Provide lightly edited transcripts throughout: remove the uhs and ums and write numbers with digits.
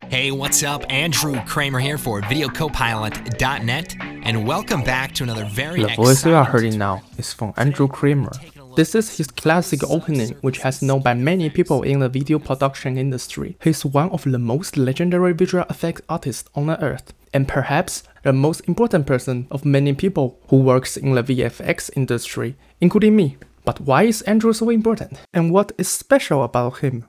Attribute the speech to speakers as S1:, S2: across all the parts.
S1: Hey, what's up? Andrew Kramer here for VideoCopilot.net, and welcome back to another very
S2: The voice you are hearing now is from Andrew Kramer. This is his classic opening, which has known by many people in the video production industry. He's one of the most legendary visual effects artists on the earth, and perhaps the most important person of many people who works in the VFX industry, including me. But why is Andrew so important? And what is special about him?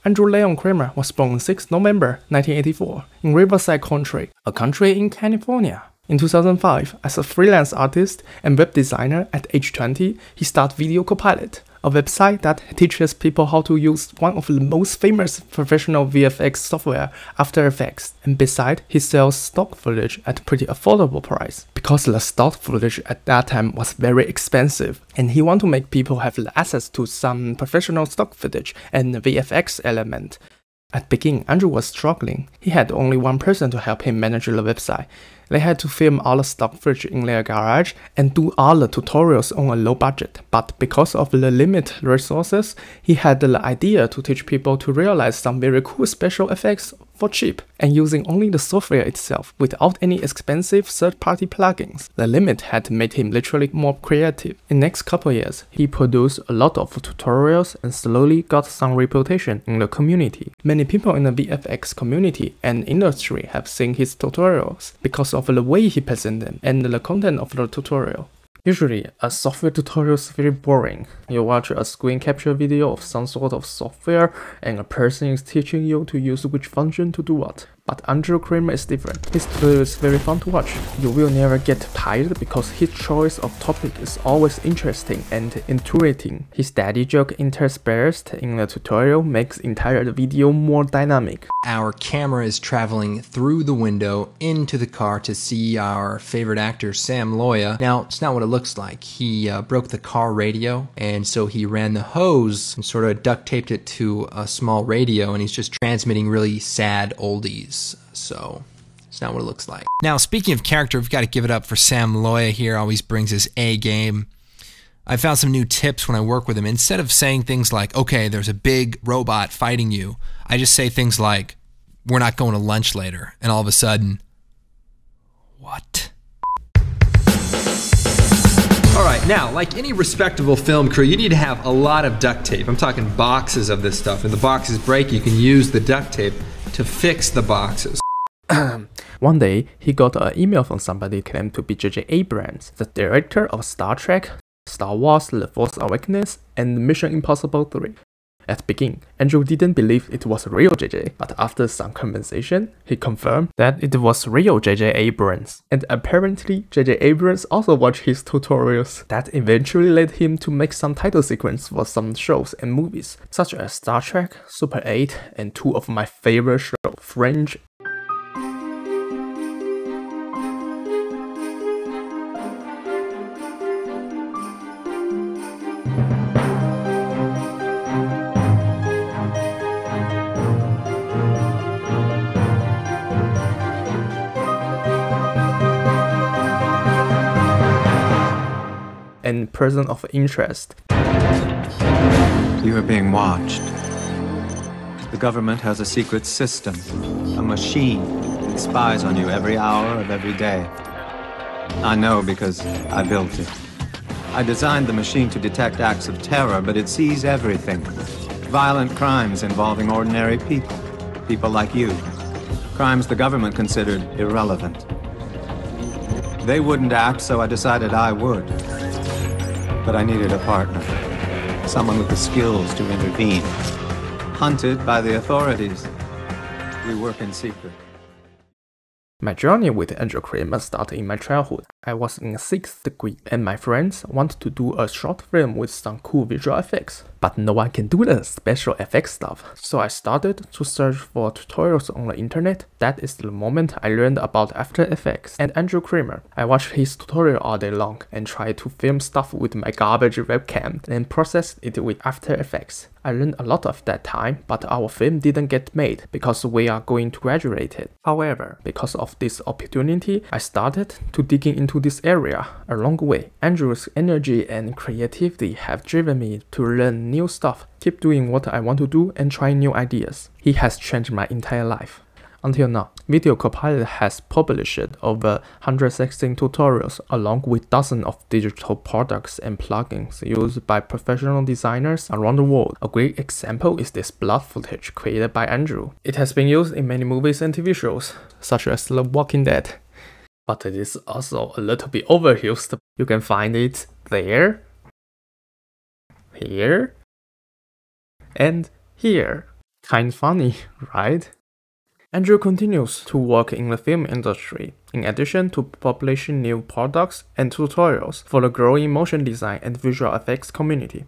S2: Andrew Leon Kramer was born 6 November 1984 in Riverside Country, a country in California. In 2005, as a freelance artist and web designer at age 20, he started VideoCopilot, a website that teaches people how to use one of the most famous professional VFX software, After Effects. And besides, he sells stock footage at a pretty affordable price, because the stock footage at that time was very expensive, and he wanted to make people have access to some professional stock footage and VFX element. At the beginning, Andrew was struggling. He had only one person to help him manage the website. They had to film all the stock footage in their garage and do all the tutorials on a low budget. But because of the limited resources, he had the idea to teach people to realize some very cool special effects for cheap and using only the software itself without any expensive third-party plugins. The limit had made him literally more creative. In the next couple years, he produced a lot of tutorials and slowly got some reputation in the community. Many people in the VFX community and industry have seen his tutorials because of the way he presents them and the content of the tutorial. Usually, a software tutorial is very boring. You watch a screen capture video of some sort of software and a person is teaching you to use which function to do what. But Andrew Kramer is different. His tutorial is very fun to watch. You will never get tired because his choice of topic is always interesting and intuitive. His daddy joke interspersed in the tutorial makes entire video more dynamic.
S1: Our camera is traveling through the window into the car to see our favorite actor, Sam Loya. Now, it's not what it looks like. He broke the car radio, and so he ran the hose and sort of duct taped it to a small radio, and he's just transmitting really sad oldies. So it's not what it looks like. Now, speaking of character, we've got to give it up for Sam Loya here. Always brings his A game. I found some new tips when I work with him. Instead of saying things like, okay, there's a big robot fighting you, I just say things like, we're not going to lunch later. And all of a sudden, what? All right, now, like any respectable film crew, you need to have a lot of duct tape. I'm talking boxes of this stuff. If the boxes break, you can use the duct tape to fix the boxes.
S2: One day, he got an email from somebody claimed to be J.J. Abrams, the director of Star Trek, Star Wars, The Force Awakens, and Mission Impossible 3. At the beginning, Andrew didn't believe it was real JJ, but after some conversation, he confirmed that it was real J.J. Abrams. And apparently, J.J. Abrams also watched his tutorials. That eventually led him to make some title sequence for some shows and movies, such as Star Trek, Super 8, and two of my favorite shows, Fringe. And person of interest.
S3: You are being watched. The government has a secret system, a machine that spies on you every hour of every day. I know because I built it. I designed the machine to detect acts of terror, but it sees everything. Violent crimes involving ordinary people, people like you. Crimes the government considered irrelevant. They wouldn't act, so I decided I would. But I needed a partner, someone with the skills to intervene. Hunted by the authorities, we work in secret.
S2: My journey with Andrew Kramer started in my childhood. I was in 6th grade, and my friends wanted to do a short film with some cool visual effects. But no one can do the special effects stuff. So I started to search for tutorials on the internet. That is the moment I learned about After Effects and Andrew Kramer. I watched his tutorial all day long and tried to film stuff with my garbage webcam, then processed it with After Effects. I learned a lot of that time, but our film didn't get made because we are going to graduate it. However, because of this opportunity, I started to digging into this area. Along the way, Andrew's energy and creativity have driven me to learn new stuff, keep doing what I want to do, and try new ideas. He has changed my entire life. Until now, Video Copilot has published over 116 tutorials along with dozens of digital products and plugins used by professional designers around the world. A great example is this blood footage created by Andrew. It has been used in many movies and TV shows, such as The Walking Dead. But it is also a little bit overused. You can find it there, here, and here. Kind funny, right? Andrew continues to work in the film industry, in addition to publishing new products and tutorials for the growing motion design and visual effects community.